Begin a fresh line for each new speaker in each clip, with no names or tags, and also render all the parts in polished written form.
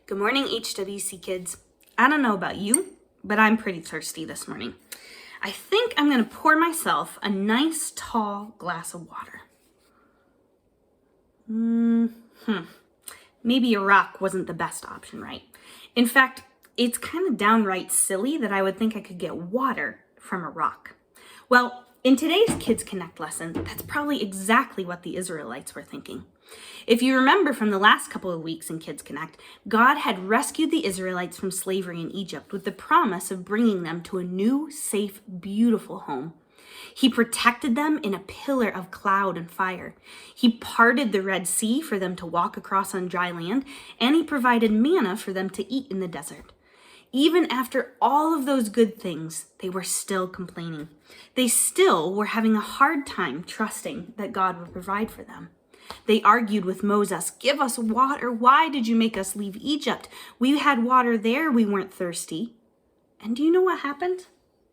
Good morning, HWC kids. I don't know about you, but I'm pretty thirsty this morning. I think I'm going to pour myself a nice tall glass of water. Maybe a rock wasn't the best option, right? In fact, it's kind of downright silly that I would think I could get water from a rock. Well, in today's Kids Connect lesson, that's probably exactly what the Israelites were thinking. If you remember from the last couple of weeks in Kids Connect, God had rescued the Israelites from slavery in Egypt with the promise of bringing them to a new, safe, beautiful home. He protected them in a pillar of cloud and fire. He parted the Red Sea for them to walk across on dry land, and he provided manna for them to eat in the desert. Even after all of those good things, they were still complaining. They still were having a hard time trusting that God would provide for them. They argued with Moses, "Give us water. Why did you make us leave Egypt? We had water there. We weren't thirsty." And do you know what happened?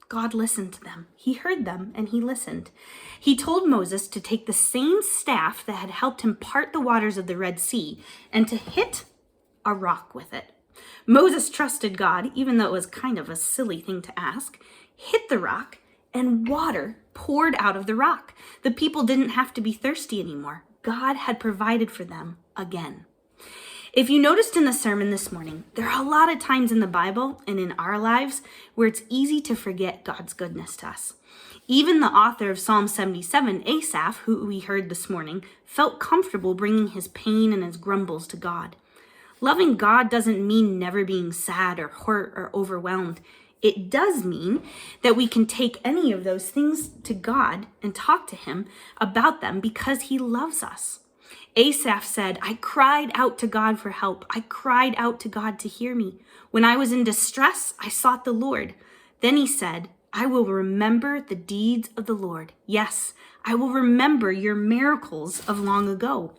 God listened to them. He heard them and he listened. He told Moses to take the same staff that had helped him part the waters of the Red Sea and to hit a rock with it. Moses trusted God, even though it was kind of a silly thing to ask, hit the rock, and water poured out of the rock. The people didn't have to be thirsty anymore. God had provided for them again. If you noticed in the sermon this morning, there are a lot of times in the Bible and in our lives where it's easy to forget God's goodness to us. Even the author of Psalm 77, Asaph, who we heard this morning, felt comfortable bringing his pain and his grumbles to God. Loving God doesn't mean never being sad or hurt or overwhelmed. It does mean that we can take any of those things to God and talk to him about them because he loves us. Asaph said, "I cried out to God for help. I cried out to God to hear me. When I was in distress, I sought the Lord." Then he said, "I will remember the deeds of the Lord. Yes, I will remember your miracles of long ago."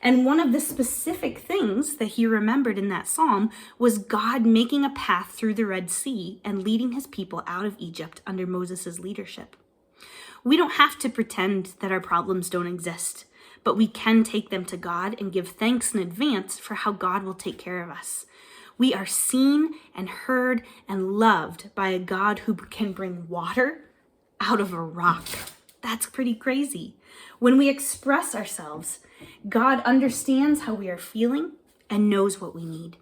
And one of the specific things that he remembered in that psalm was God making a path through the Red Sea and leading his people out of Egypt under Moses' leadership. We don't have to pretend that our problems don't exist, but we can take them to God and give thanks in advance for how God will take care of us. We are seen and heard and loved by a God who can bring water out of a rock. That's pretty crazy. When we express ourselves, God understands how we are feeling and knows what we need.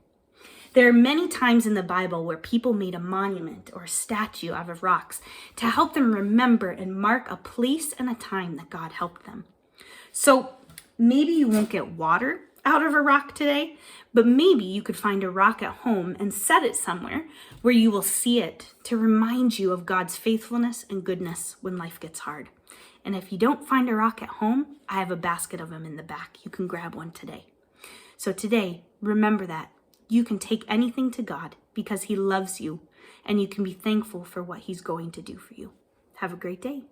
There are many times in the Bible where people made a monument or a statue out of rocks to help them remember and mark a place and a time that God helped them. So maybe you won't get water out of a rock today, but maybe you could find a rock at home and set it somewhere where you will see it to remind you of God's faithfulness and goodness when life gets hard. And if you don't find a rock at home, I have a basket of them in the back. You can grab one today. So today, remember that you can take anything to God because he loves you, and you can be thankful for what he's going to do for you. Have a great day.